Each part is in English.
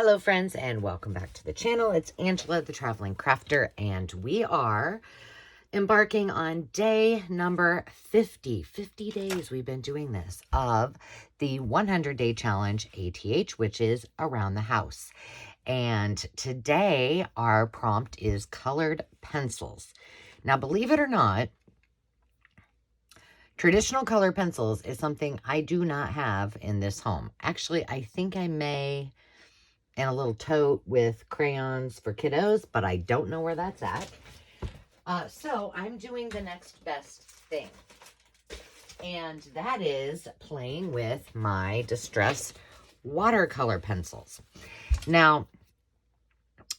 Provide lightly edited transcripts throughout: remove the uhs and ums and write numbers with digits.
Hello friends and welcome back to the channel. It's Angela, the Traveling Crafter, and we are embarking on day number 50. 50 days we've been doing this of the 100-day challenge ATH, which is around the house. And today our prompt is colored pencils. Now, believe it or not, traditional color pencils is something I do not have in this home. Actually, I think I may, and a little tote with crayons for kiddos, but I don't know where that's at. So I'm doing the next best thing. And that is playing with my Distress Watercolor Pencils. Now,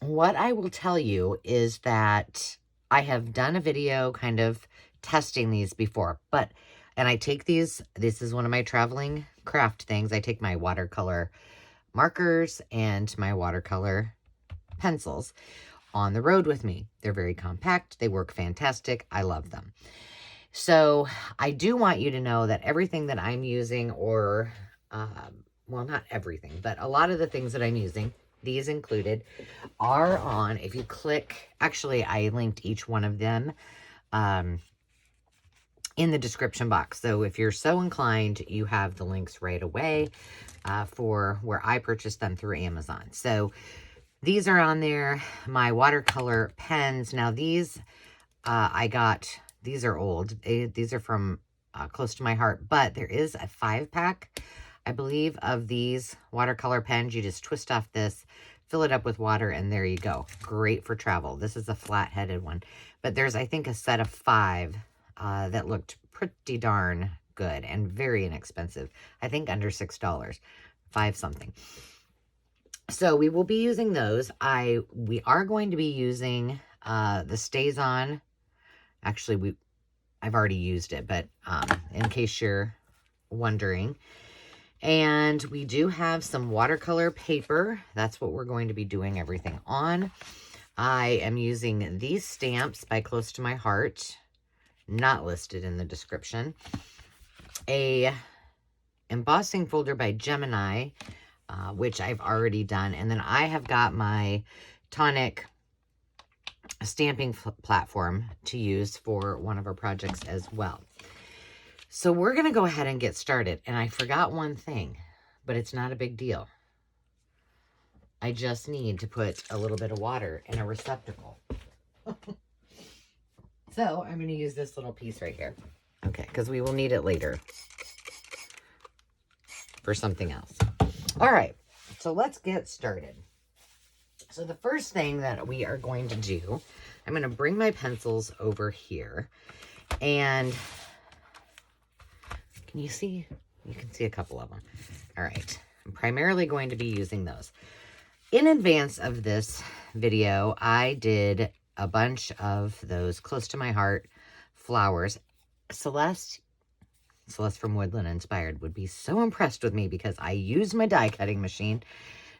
what I will tell you is that I have done a video kind of testing these before, and I take these, this is one of my traveling craft things. I take my watercolor markers and my watercolor pencils on the road with me. They're very compact. They work fantastic. I love them. So I do want you to know that everything that I'm using, or, well, not everything, but a lot of the things that I'm using, these included, are on, if you click, actually, I linked each one of them in the description box. So if you're so inclined, you have the links right away for where I purchased them through Amazon. So these are on there. My watercolor pens. Now these I got, these are old. These are from close to my heart, but there is a 5-pack, I believe, of these watercolor pens. You just twist off this, fill it up with water, and there you go. Great for travel. This is a flat-headed one, but there's, I think, a set of 5 that looked pretty darn good and very inexpensive. I think under $6, 5 something. So we will be using those. We are going to be using the Stays On. Actually, I've already used it, but in case you're wondering. And we do have some watercolor paper. That's what we're going to be doing everything on. I am using these stamps by Close to My Heart, not listed in the description. A embossing folder by Gemini, which I've already done. And then I have got my Tonic stamping platform to use for one of our projects as well. So we're going to go ahead and get started. And I forgot one thing, but it's not a big deal. I just need to put a little bit of water in a receptacle. So I'm going to use this little piece right here. Okay, because we will need it later for something else. All right, so let's get started. So the first thing that we are going to do, I'm going to bring my pencils over here. And can you see? You can see a couple of them. All right, I'm primarily going to be using those. In advance of this video, I did a bunch of those Close to My Heart flowers. Celeste from Woodland Inspired would be so impressed with me because I use my die cutting machine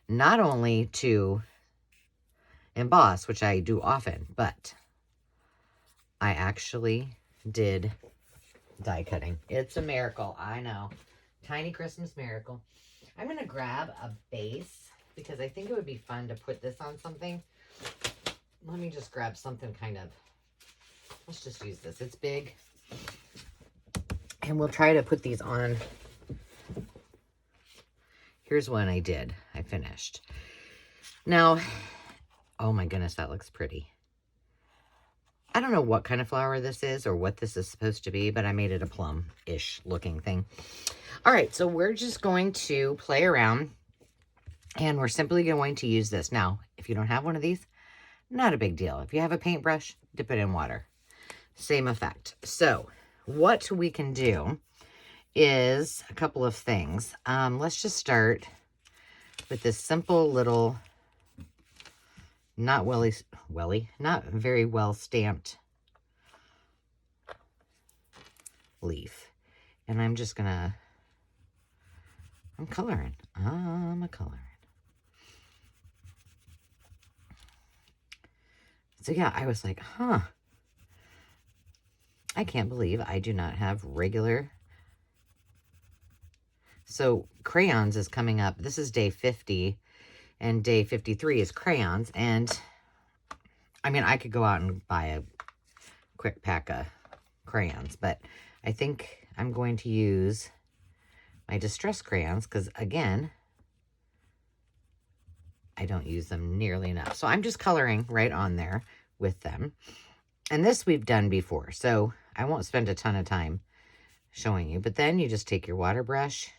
not only to emboss, which I do often, but I actually did die cutting. It's a miracle, I know. Tiny Christmas miracle. I'm going to grab a base because I think it would be fun to put this on something. Let me just grab something kind of, let's just use this. It's big. And we'll try to put these on. Here's one I did. I finished. Now, oh my goodness, that looks pretty. I don't know what kind of flower this is or what this is supposed to be, but I made it a plum-ish looking thing. All right, so we're just going to play around, and we're simply going to use this. Now, if you don't have one of these, not a big deal. If you have a paintbrush, dip it in water. Same effect. So what we can do is a couple of things. Let's just start with this simple little, not very well stamped leaf. And I'm just gonna, I'm coloring. So yeah, I was like, huh. I can't believe I do not have regular. So Crayons is coming up. This is day 50. and day 53 is crayons. And I mean, I could go out and buy a quick pack of crayons, but I think I'm going to use my Distress crayons because, again, I don't use them nearly enough. So I'm just coloring right on there with them. And this we've done before, so I won't spend a ton of time showing you. But then you just take your water brush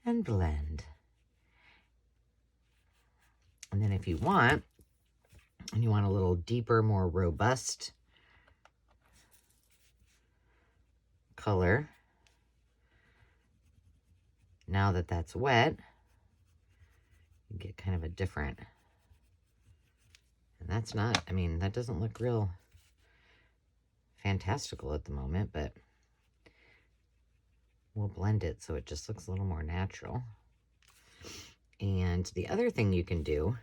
and blend. And then if you want, and you want a little deeper, more robust color, now that that's wet, you get kind of a different, and that's not, I mean, that doesn't look real fantastical at the moment, but we'll blend it so it just looks a little more natural. And the other thing you can do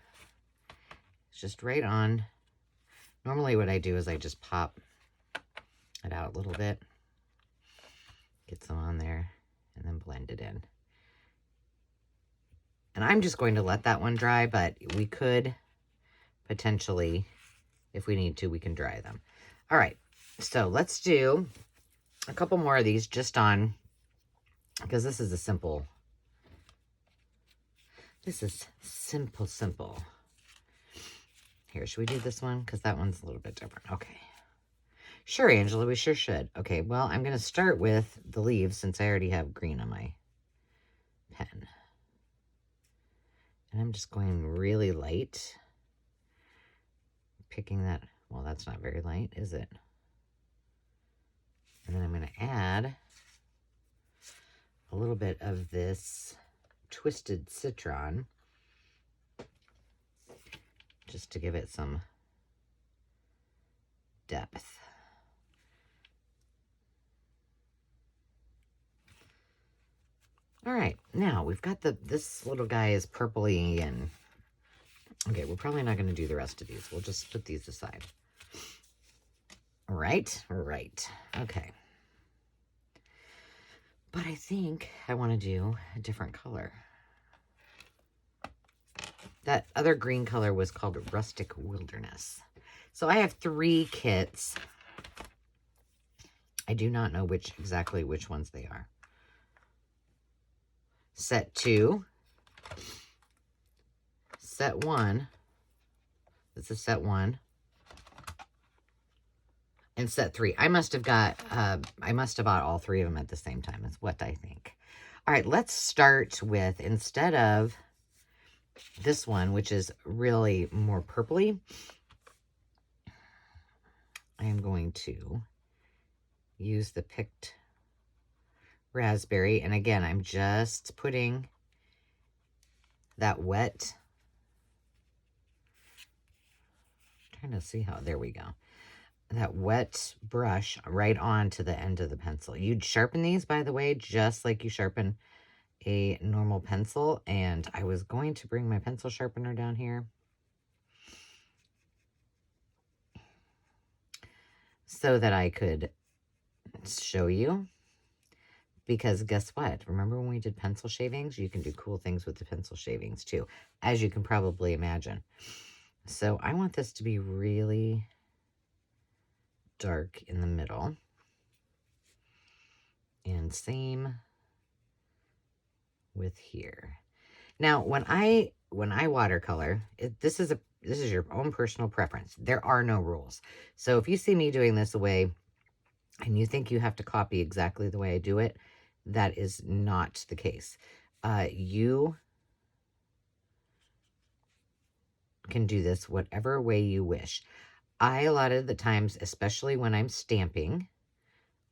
is just right on, normally what I do is I just pop it out a little bit, get some on there, and then blend it in. And I'm just going to let that one dry, but we could potentially, if we need to, we can dry them. All right, so let's do a couple more of these just on, because this is a simple, simple. Here, should we do this one? Because that one's a little bit different. Okay. Sure, Angela, we sure should. Okay, well, I'm going to start with the leaves since I already have green on my pen. And I'm just going really light. Picking that, well, that's not very light, is it? And then I'm going to add a little bit of this Twisted Citron just to give it some depth. All right, now we've got this little guy is purpley, and okay, we're probably not going to do the rest of these. We'll just put these aside. Right. Okay. But I think I want to do a different color. That other green color was called Rustic Wilderness. So I have 3 kits. I do not know exactly which ones they are. Set 2. Set 1. This is set 1. And set 3. I must have bought all 3 of them at the same time, is what I think. All right, let's start with, instead of this one, which is really more purpley, I am going to use the picked raspberry. And again, I'm just putting that wet, trying to see how, there we go. That wet brush right onto the end of the pencil. You'd sharpen these, by the way, just like you sharpen a normal pencil. And I was going to bring my pencil sharpener down here so that I could show you, because guess what? Remember when we did pencil shavings? You can do cool things with the pencil shavings too, as you can probably imagine. So I want this to be really dark in the middle, and same with here. Now, when I watercolor, this is your own personal preference. There are no rules. So if you see me doing this the way, and you think you have to copy exactly the way I do it, that is not the case. You can do this whatever way you wish. A lot of the times, especially when I'm stamping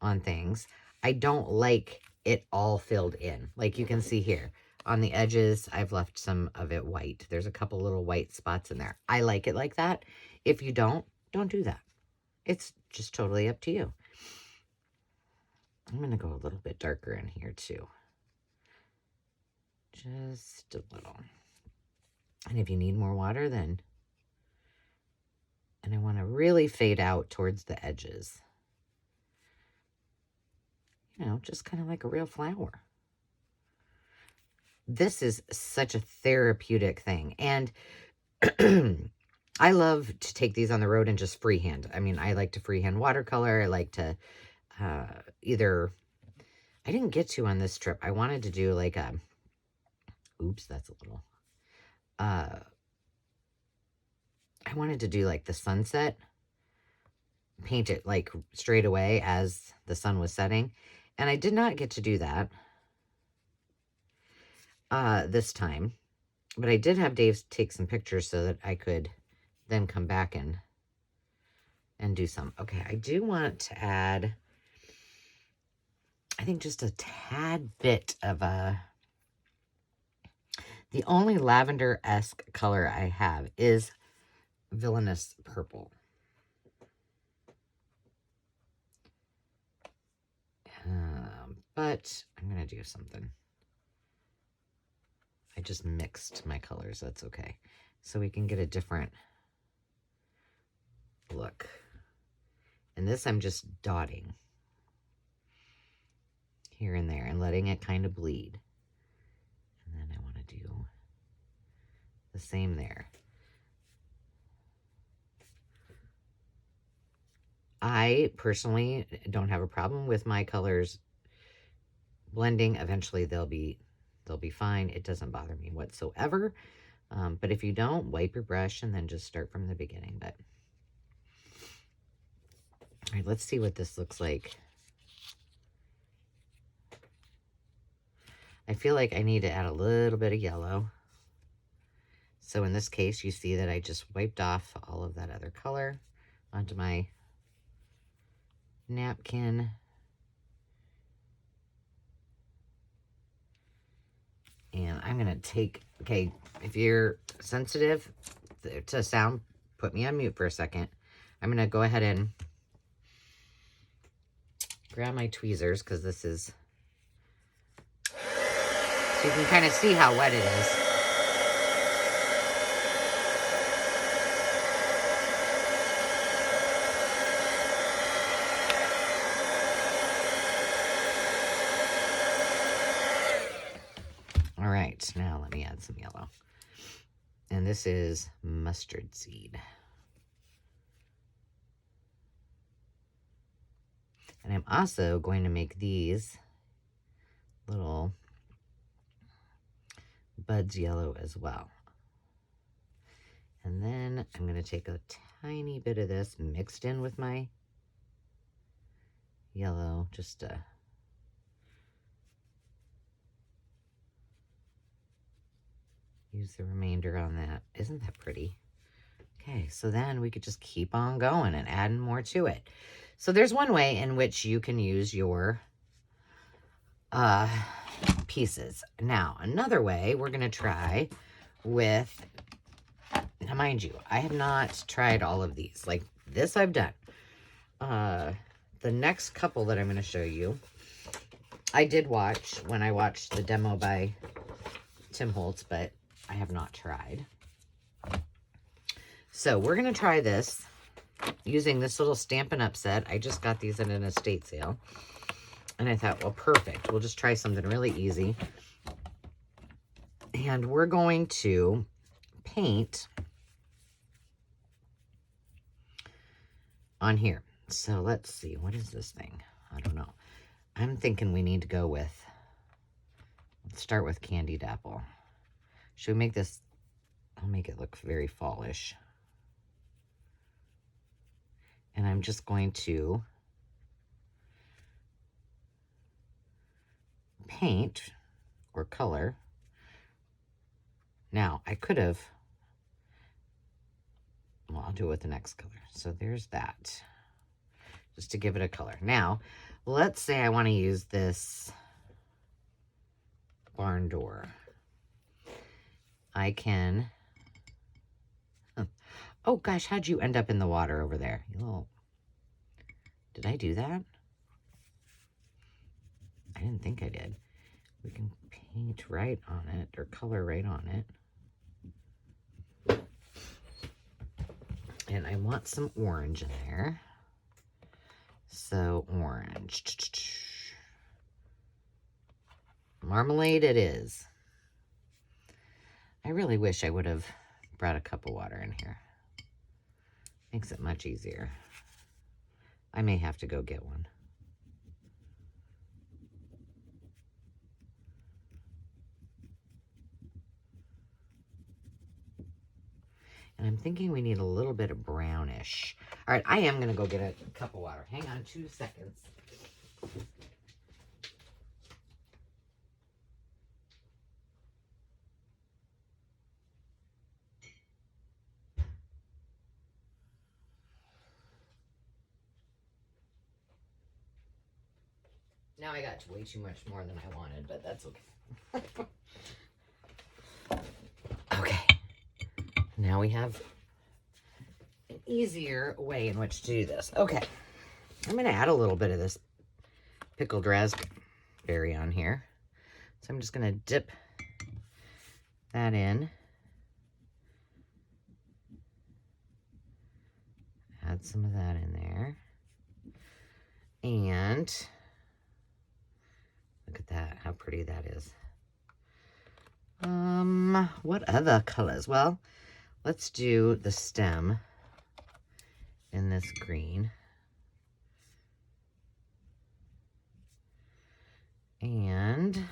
on things, I don't like it all filled in. Like you can see here, on the edges, I've left some of it white. There's a couple little white spots in there. I like it like that. If you don't do that. It's just totally up to you. I'm going to go a little bit darker in here too. Just a little. And if you need more water, then, and I want to really fade out towards the edges. You know, just kind of like a real flower. this is such a therapeutic thing. And I love to take these on the road and just freehand. I mean, I like to freehand watercolor. I like to either, I didn't get to on this trip. I wanted to do like a, oops, that's a little, I wanted to do like the sunset, paint it like straight away as the sun was setting. And I did not get to do that this time. But I did have Dave take some pictures so that I could then come back and do some. Okay, I do want to add, I think just a tad bit of the only lavender-esque color I have is Villainous Purple. But I'm going to do something. I just mixed my colors. That's okay. So we can get a different look. And this I'm just dotting here and there and letting it kind of bleed. And then I want to do the same there. I personally don't have a problem with my colors blending. Eventually they'll be fine. It doesn't bother me whatsoever. But if you don't, wipe your brush and then just start from the beginning. But all right, let's see what this looks like. I feel like I need to add a little bit of yellow. So in this case, you see that I just wiped off all of that other color onto my napkin. And I'm going to take, okay, if you're sensitive to sound, put me on mute for a second. I'm going to go ahead and grab my tweezers because this is, so you can kind of see how wet it is. All right, now let me add some yellow. And this is mustard seed. And I'm also going to make these little buds yellow as well. And then I'm going to take a tiny bit of this mixed in with my yellow, just to use the remainder on that. Isn't that pretty? Okay, so then we could just keep on going and adding more to it. So there's one way in which you can use your pieces. Now, another way we're going to try with, now mind you, I have not tried all of these. Like this I've done. The next couple that I'm going to show you, I did watch when I watched the demo by Tim Holtz, but I have not tried. So we're going to try this using this little Stampin' Up set. I just got these at an estate sale. And I thought, well, perfect. We'll just try something really easy. And we're going to paint on here. So let's see. What is this thing? I don't know. I'm thinking we need to go with, let's start with Candied Apple. Should we make this, I'll make it look very fallish. And I'm just going to paint or color. Now, I could have, well, I'll do it with the next color. So there's that, just to give it a color. Now, let's say I want to use this barn door. I can, oh gosh, how'd you end up in the water over there? You little, did I do that? I didn't think I did. We can paint right on it, or color right on it. And I want some orange in there. So orange. Marmalade it is. I really wish I would have brought a cup of water in here. Makes it much easier. I may have to go get one. And I'm thinking we need a little bit of brownish. All right, I am going to go get a cup of water. Hang on 2 seconds. Now I got way too much more than I wanted, but that's okay. Okay. Now we have an easier way in which to do this. Okay. I'm going to add a little bit of this pickled raspberry on here. So I'm just going to dip that in. Add some of that in there. And look at that, how pretty that is. What other colors? Well, let's do the stem in this green. And,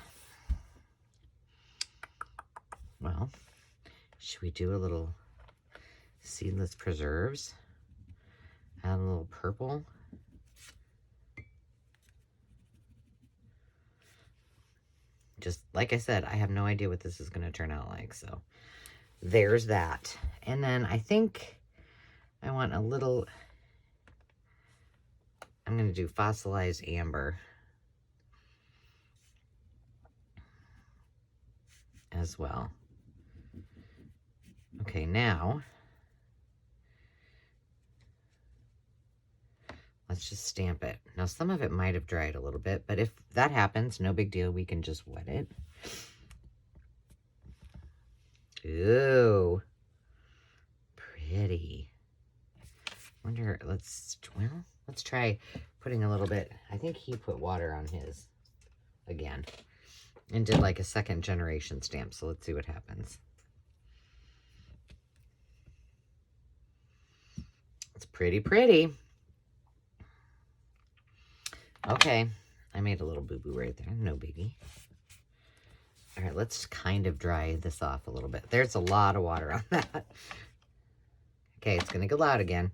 well, should we do a little seedless preserves? Add a little purple. Just like I said, I have no idea what this is going to turn out like. So there's that. And then I think I want a little, I'm going to do fossilized amber as well. Okay, now let's just stamp it. Now, some of it might have dried a little bit, but if that happens, no big deal. We can just wet it. Ooh, pretty. Wonder, let's try putting a little bit. I think he put water on his again and did like a 2nd generation stamp. So let's see what happens. It's pretty. Okay, I made a little boo-boo right there. No biggie. All right, let's kind of dry this off a little bit. There's a lot of water on that. Okay, it's going to go out again.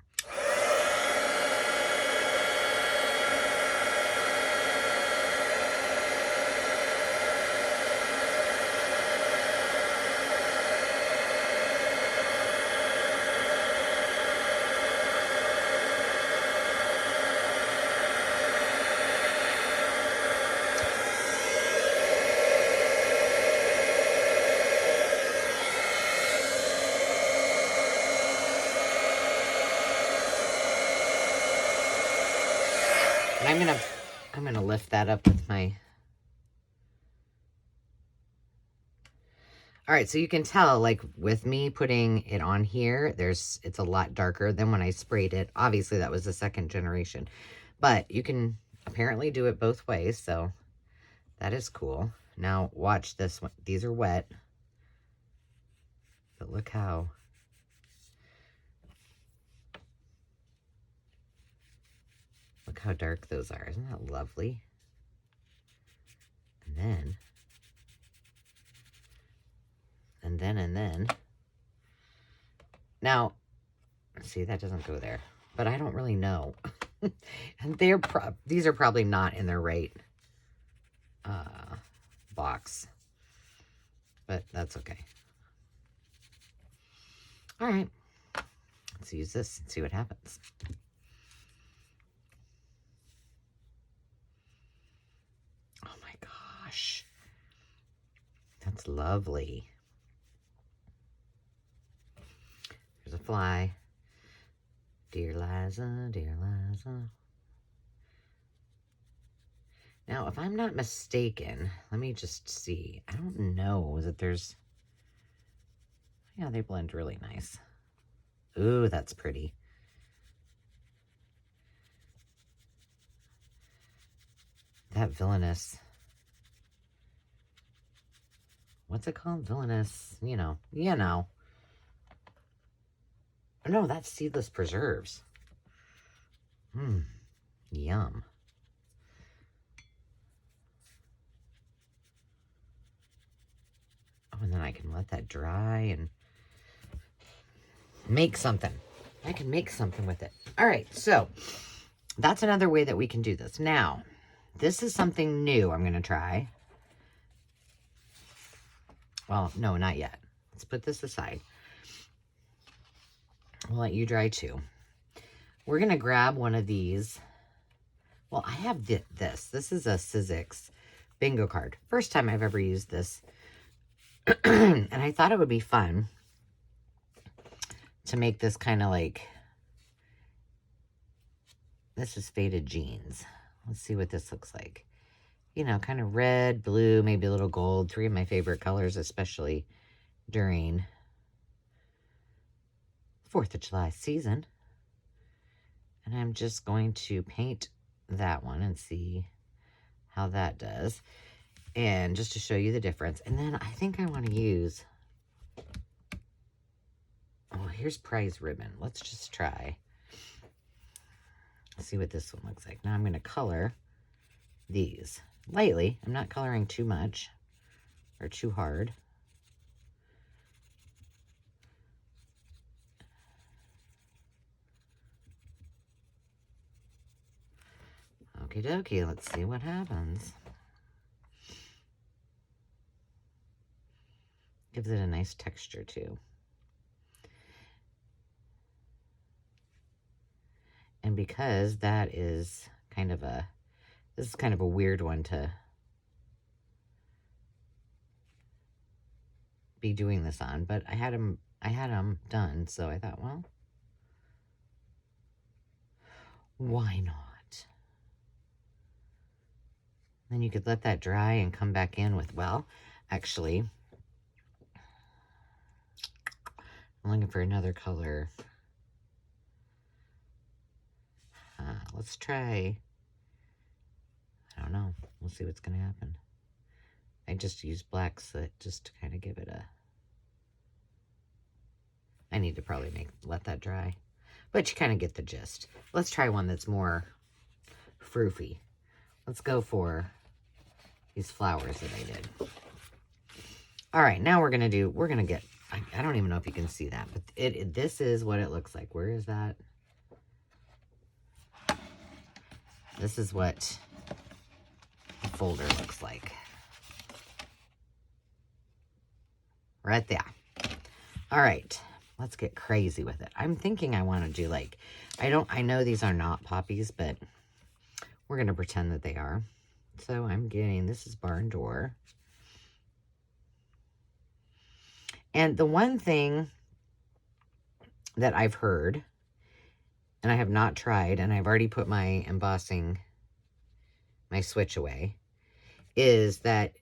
And I'm gonna lift that up with my. All right, so you can tell, like with me putting it on here, it's a lot darker than when I sprayed it. Obviously, that was the 2nd generation, but you can apparently do it both ways, so that is cool. Now watch this one. These are wet, but look how. Look how dark those are. Isn't that lovely? And then. Now, see, that doesn't go there. But I don't really know. And these are probably not in their right box. But that's okay. All right. Let's use this and see what happens. Oh my gosh. That's lovely. There's a fly. Dear Liza, dear Liza. Now, if I'm not mistaken, let me just see. I don't know that there's... Yeah, they blend really nice. Ooh, that's pretty. That villainous what's it called? Villainous, you know. No, that's seedless preserves. Yum. Oh, and then I can let that dry and make something. I can make something with it. All right, so that's another way that we can do this. Now, this is something new I'm going to try. Well, no, not yet. Let's put this aside. We'll let you dry too. We're going to grab one of these. Well, I have this. This is a Sizzix bingo card. First time I've ever used this. And I thought it would be fun to make this kind of like, this is faded jeans. Let's see what this looks like. You know, kind of red, blue, maybe a little gold. 3 of my favorite colors, especially during 4th of July season. And I'm just going to paint that one and see how that does. And just to show you the difference. And then I think I want to use, oh, here's prize ribbon. Let's just try. See what this one looks like. Now I'm going to color these lightly. I'm not coloring too much or too hard. Okie dokie, let's see what happens. Gives it a nice texture too. And because that is kind of a, this is kind of a weird one to be doing this on, but I had them done, so I thought, well, why not? Then you could let that dry and come back in with, well, actually, I'm looking for another color. Let's try, I don't know. We'll see what's going to happen. I just used black soot just to kind of give it a, I need to probably let that dry. But you kind of get the gist. Let's try one that's more froofy. Let's go for these flowers that I did. All right, now we're going to get, I don't even know if you can see that, but this is what it looks like. Where is that? This is what the folder looks like. Right there. All right, let's get crazy with it. I'm thinking I want to do like, I know these are not poppies, but we're going to pretend that they are. So I'm getting, this is barn door. And the one thing that I've heard, and I have not tried, and I've already put my embossing, my switch away, is that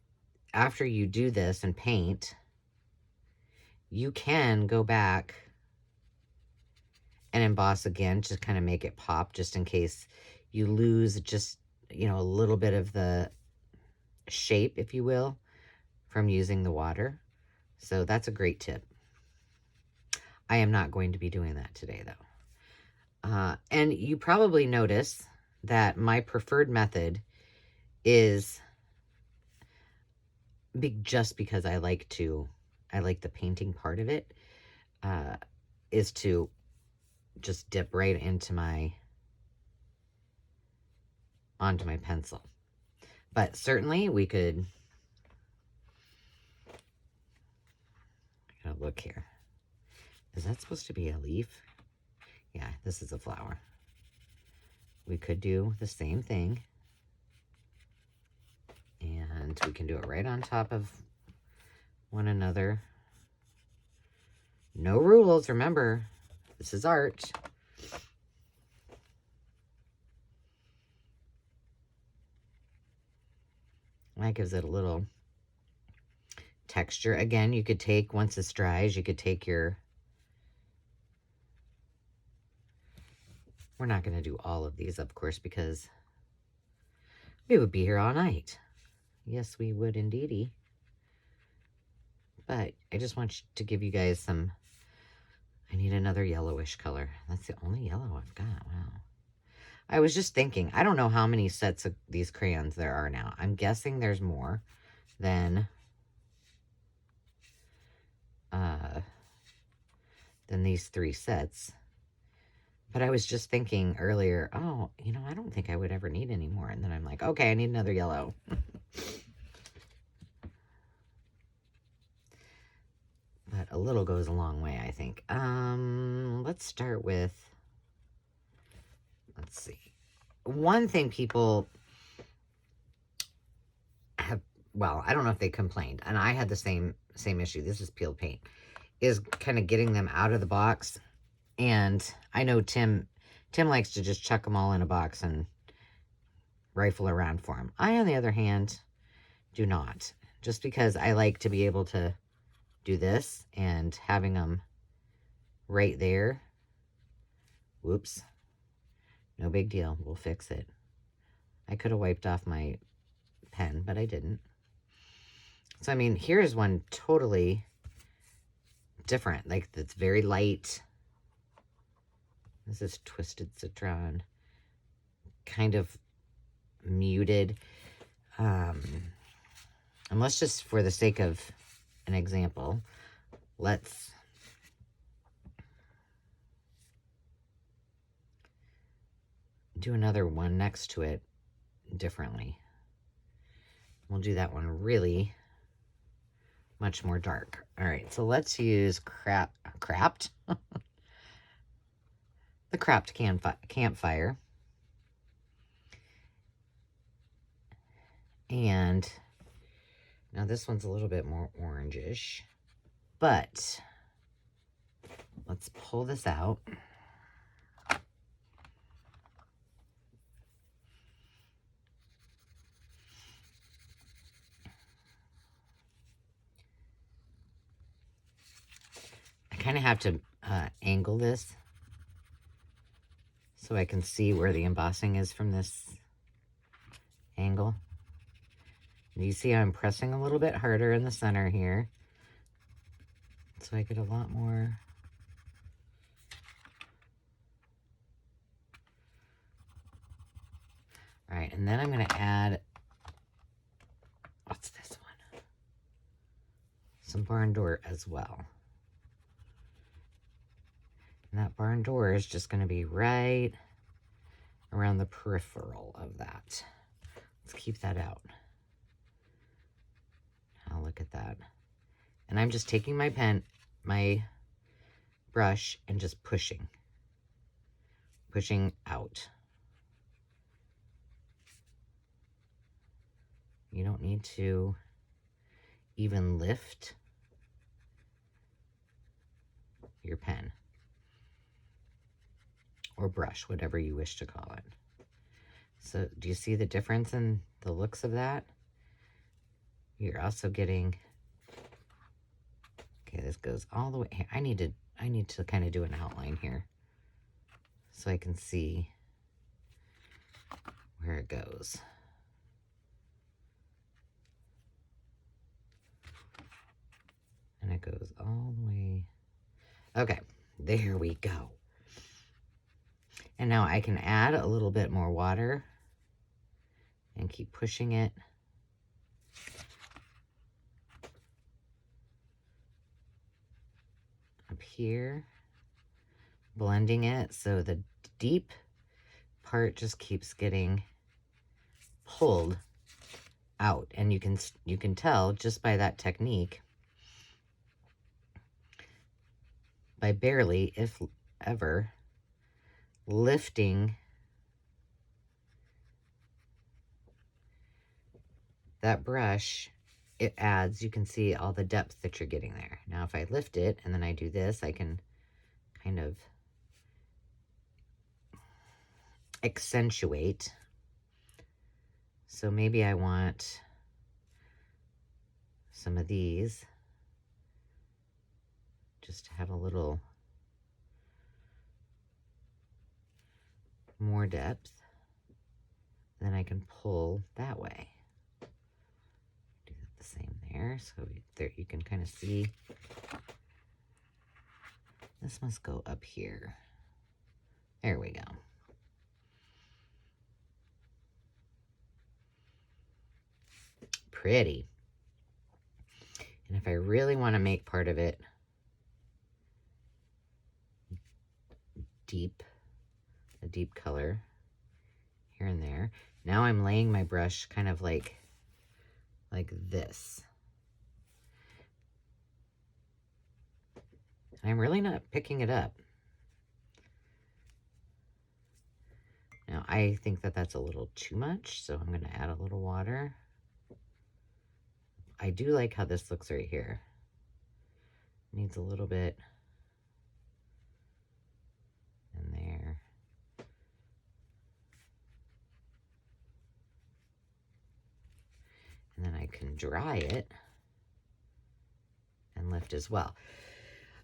after you do this and paint, you can go back and emboss again to kind of make it pop, just in case you lose just, you know, a little bit of the shape, if you will, from using the water. So that's a great tip. I am not going to be doing that today, though. And you probably notice that my preferred method is just because I like the painting part of it, is to just dip right onto my pencil. But certainly we could, I gotta look here. Is that supposed to be a leaf? Yeah, this is a flower. We could do the same thing. And we can do it right on top of one another. No rules, remember, this is art. That gives it a little texture. Again, you could take, once this dries, you could take your, we're not going to do all of these, of course, because we would be here all night. Yes, we would indeedy. But I just want to give you guys some, I need another yellowish color. That's the only yellow I've got. Wow. I was just thinking, I don't know how many sets of these crayons there are now. I'm guessing there's more than these 3 sets. But I was just thinking earlier, oh, you know, I don't think I would ever need any more. And then I'm like, okay, I need another yellow. But a little goes a long way, I think. Let's start with, let's see. One thing people have, well, I don't know if they complained, and I had the same issue. This is peeled paint, is kind of getting them out of the box. And I know Tim likes to just chuck them all in a box and rifle around for them. I, on the other hand, do not. Just because I like to be able to do this, and having them right there. Whoops. No big deal. We'll fix it. I could have wiped off my pen, but I didn't. So, I mean, here's one totally different. Like, it's very light. This is Twisted Citron. Kind of muted. And let's just, for the sake of an example, let's do another one next to it differently. We'll do that one really much more dark. All right, so let's use Crapped. The Crapped Campfire. And now this one's a little bit more orangish, but let's pull this out. I kind of have to angle this so I can see where the embossing is from this angle. You see I'm pressing a little bit harder in the center here, so I get a lot more. All right, and then I'm going to add, what's this one? Some barn door as well. And that barn door is just going to be right around the peripheral of that. Let's keep that out. Now look at that. And I'm just taking my brush, and just pushing out. You don't need to even lift your pen or brush, whatever you wish to call it. So do you see the difference in the looks of that? You're also getting, okay, this goes all the way. I need to kind of do an outline here so I can see where it goes. And it goes all the way. Okay, there we go. And now I can add a little bit more water and keep pushing it. Up here, blending it so the deep part just keeps getting pulled out. And you can tell just by that technique, by barely, if ever, lifting that brush, it adds, you can see all the depth that you're getting there. Now if I lift it and then I do this, I can kind of accentuate. So maybe I want some of these just to have a little more depth. Then I can pull that way. Do that the same there. there. So there you can kind of see. This must go up here. There we go. Pretty. And if I really want to make part of it deep, a deep color here and there. Now I'm laying my brush kind of like this. And I'm really not picking it up. Now I think that that's a little too much, so I'm going to add a little water. I do like how this looks right here. Needs a little bit in there. And then I can dry it and lift as well.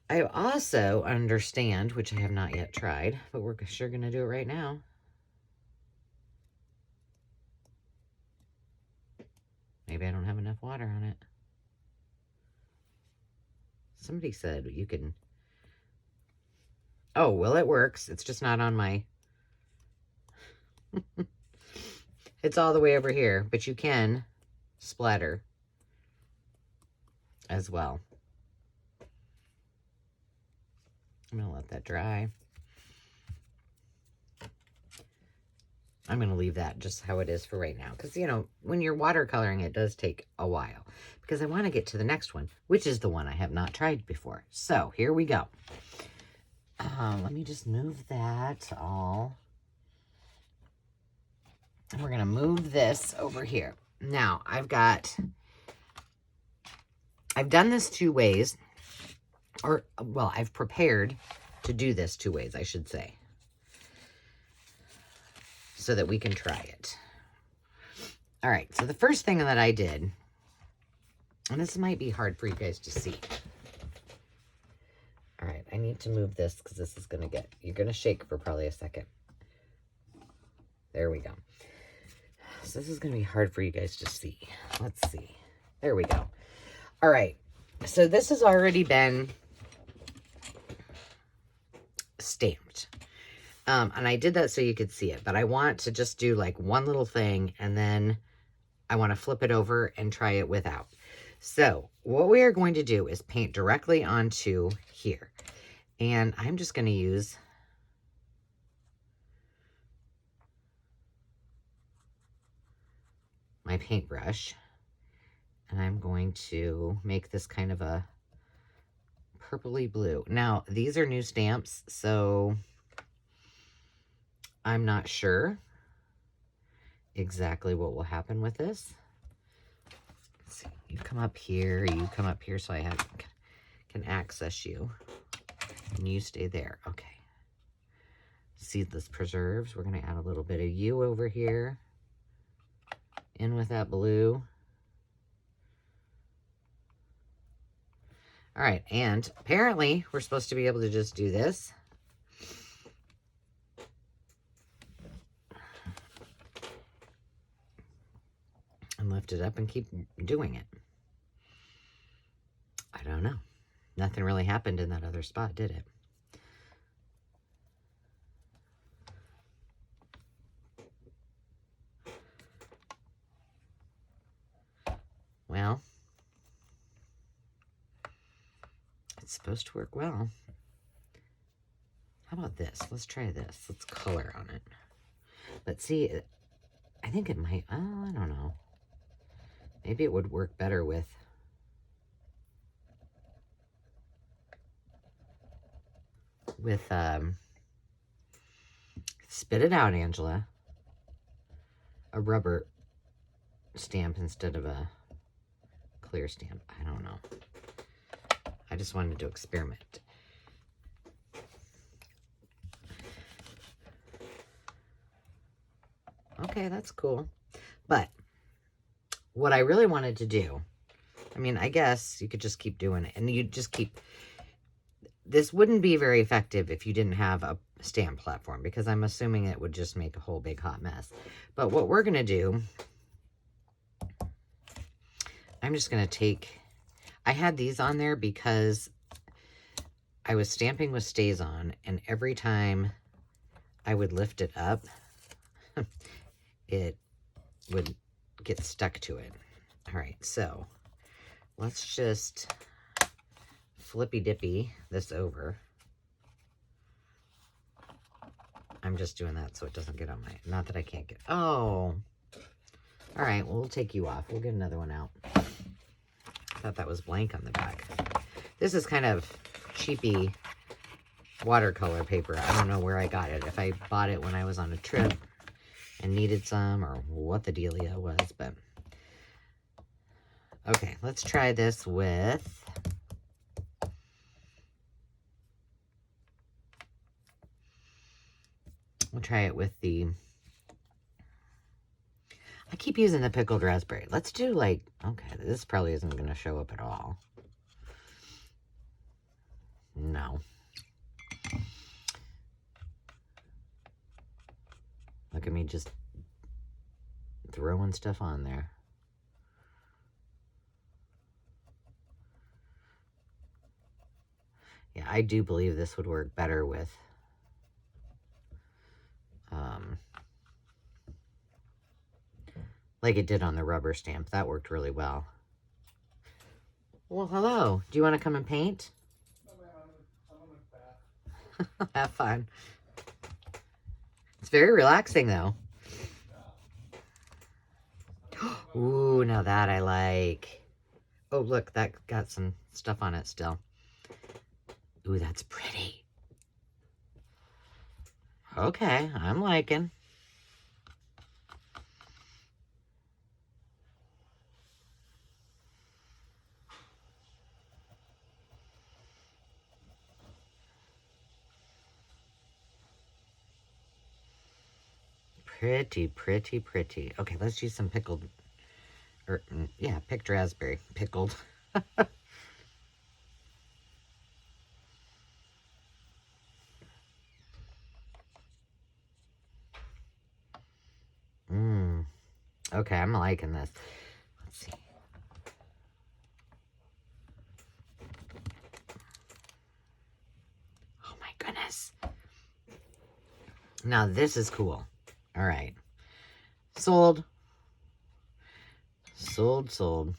I also understand, which I have not yet tried, but we're sure going to do it right now. Maybe I don't have enough water on it. Somebody said you can... Oh, well, it works. It's just not on my... It's all the way over here, but you can splatter as well. I'm going to let that dry. I'm going to leave that just how it is for right now. Because, you know, when you're watercoloring, it does take a while. Because I want to get to the next one, which is the one I have not tried before. So, here we go. Let me just move that all. And we're going to move this over here. Now, I've done this 2 ways. Or, well, I've prepared to do this 2 ways, I should say. So that we can try it. All right, so the first thing that I did, and this might be hard for you guys to see. All right, I need to move this because this is going to get, you're going to shake for probably a second. There we go. So this is going to be hard for you guys to see. Let's see. There we go. All right, so this has already been stamped. And I did that so you could see it, but I want to just do like one little thing and then I want to flip it over and try it without. So what we are going to do is paint directly onto here. And I'm just going to use my paintbrush and I'm going to make this kind of a purpley blue. Now, these are new stamps, so I'm not sure exactly what will happen with this. Let's see, you come up here so I can access you. And you stay there. Okay. Seedless preserves. We're going to add a little bit of you over here. In with that blue. All right, and apparently we're supposed to be able to just do this. And lift it up and keep doing it. I don't know. Nothing really happened in that other spot, did it? Well, it's supposed to work well. How about this? Let's try this. Let's color on it. But see, I think it might, oh, I don't know. Maybe it would work better with spit it out, Angela. A rubber stamp instead of a clear stamp. I don't know. I just wanted to experiment. Okay, that's cool. But what I really wanted to do, I mean, I guess you could just keep doing it. And you just keep... This wouldn't be very effective if you didn't have a stamp platform, because I'm assuming it would just make a whole big hot mess. But what we're going to do, I'm just going to take, I had these on there because I was stamping with StazOn, and every time I would lift it up, it would get stuck to it. All right, so let's just flippy dippy this over. I'm just doing that so it doesn't get on my, not that I can't get, oh. All right, well, we'll take you off. We'll get another one out. I thought that was blank on the back. This is kind of cheapy watercolor paper. I don't know where I got it. If I bought it when I was on a trip and needed some, or what the dealio was, but okay, let's try this with we'll try it with the, I keep using the pickled raspberry. Let's do like, okay, this probably isn't going to show up at all. No. Look at me just throwing stuff on there. Yeah, I do believe this would work better with like it did on the rubber stamp. That worked really well. Well, hello. Do you want to come and paint? Have fun. It's very relaxing, though. Ooh, now that I like. Oh, look, that got some stuff on it still. Ooh, that's pretty. Okay, I'm liking. Pretty, pretty, pretty. Okay, let's use some pickled, or yeah, picked raspberry. Pickled. Okay, I'm liking this. Let's see. Oh my goodness. Now this is cool. All right. Sold. Sold, sold.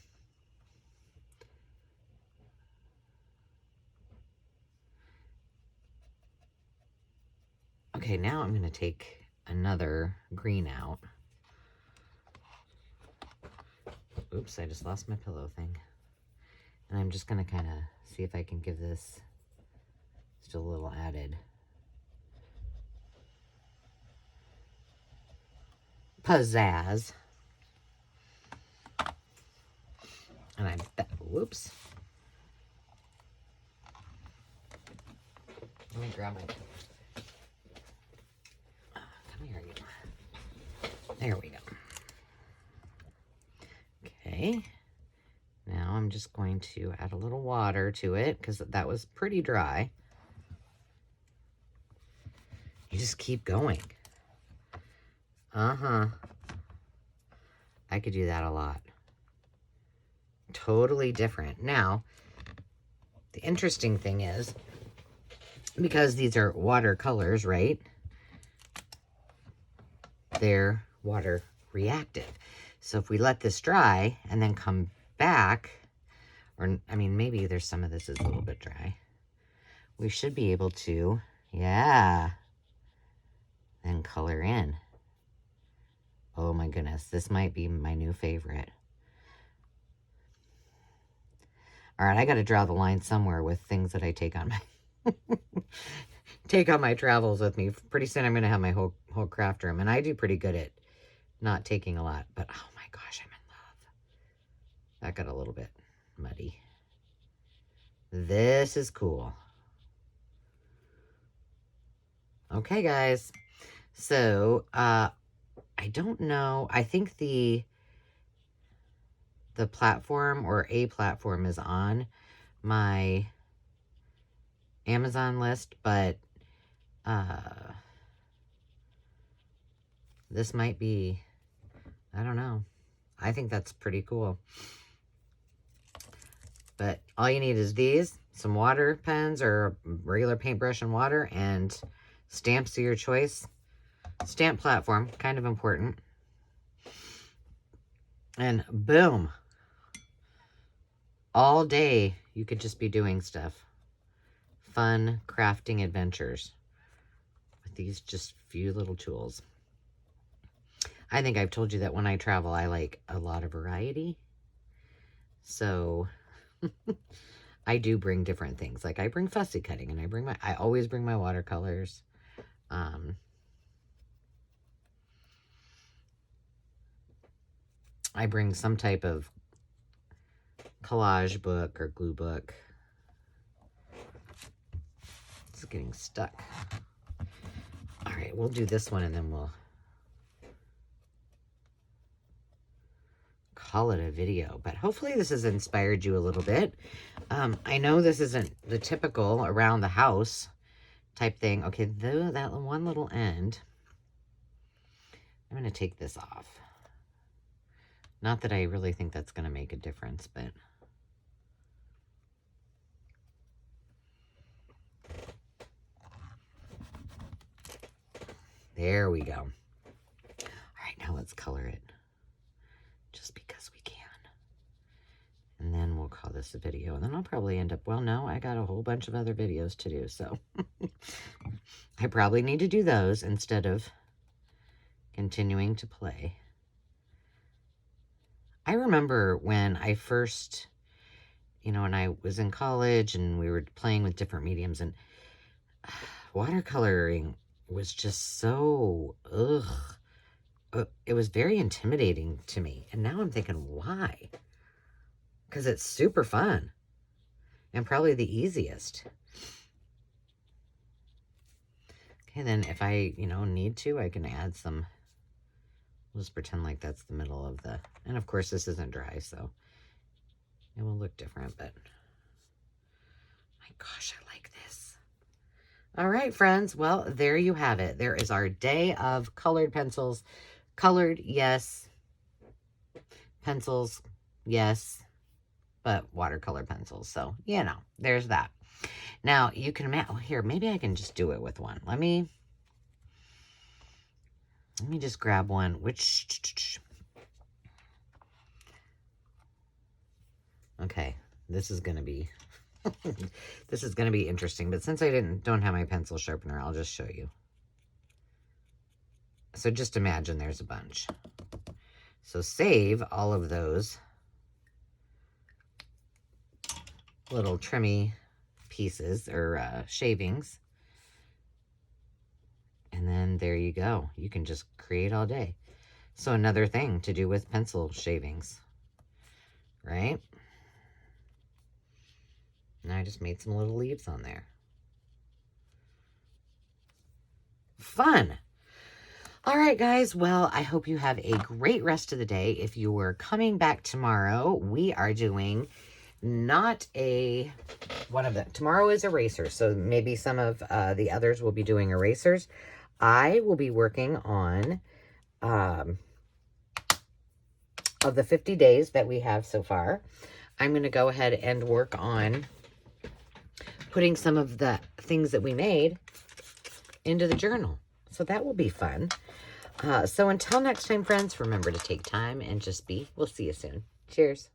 Okay, now I'm going to take another green out. Oops, I just lost my pillow thing. And I'm just going to kind of see if I can give this still a little added pizzazz. And I bet, whoops. Let me grab my, come here, you. There we go. Okay. Now I'm just going to add a little water to it because that was pretty dry. You just keep going. I could do that a lot. Totally different. Now, the interesting thing is, because these are watercolors, right? They're water reactive. So if we let this dry and then come back, or I mean, maybe there's some of this is a little bit dry. We should be able to, yeah, then color in. Oh my goodness, this might be my new favorite. All right, I got to draw the line somewhere with things that I take on my take on my travels with me. Pretty soon I'm going to have my whole craft room, and I do pretty good at not taking a lot, but oh my gosh, I'm in love. That got a little bit muddy. This is cool. Okay, guys. So, I don't know. I think the platform or a platform is on my Amazon list, but this might be, I don't know. I think that's pretty cool. But all you need is these, some water pens or a regular paintbrush and water, and stamps of your choice. Stamp platform, kind of important. And boom. All day, you could just be doing stuff. Fun crafting adventures with these just few little tools. I think I've told you that when I travel, I like a lot of variety. So I do bring different things. Like I bring fussy cutting, and I always bring my watercolors. I bring some type of collage book or glue book. It's getting stuck. All right, we'll do this one and then we'll call it a video. But hopefully this has inspired you a little bit. I know this isn't the typical around the house type thing. Okay, that one little end, I'm going to take this off. Not that I really think that's going to make a difference, but there we go. All right, now let's color it just because we can. And then we'll call this a video. And then I'll probably end up, well, no, I got a whole bunch of other videos to do. So I probably need to do those instead of continuing to play. I remember when I first, when I was in college and we were playing with different mediums, and watercoloring was just so, it was very intimidating to me. And now I'm thinking, why? Because it's super fun and probably the easiest. Okay, then if I, need to, I can add some. We'll just pretend like that's the middle of the, and of course this isn't dry, so it will look different, but my gosh, I like this. All right, friends. Well, there you have it. There is our day of colored pencils. Colored, yes. Pencils, yes. But watercolor pencils. So, there's that. Now, you can imagine, here, maybe I can just do it with one. Let me just grab one, okay, this is going to be, this is going to be interesting, but since I don't have my pencil sharpener, I'll just show you. So just imagine there's a bunch. So save all of those little trimmy pieces or shavings. And then there you go. You can just create all day. So another thing to do with pencil shavings, right? And I just made some little leaves on there. Fun. All right, guys. Well, I hope you have a great rest of the day. If you are coming back tomorrow, we are doing not one of them. Tomorrow is erasers, so maybe some of the others will be doing erasers. I will be working on, of the 50 days that we have so far, I'm going to go ahead and work on putting some of the things that we made into the journal. So that will be fun. So until next time, friends, remember to take time and just be. We'll see you soon. Cheers.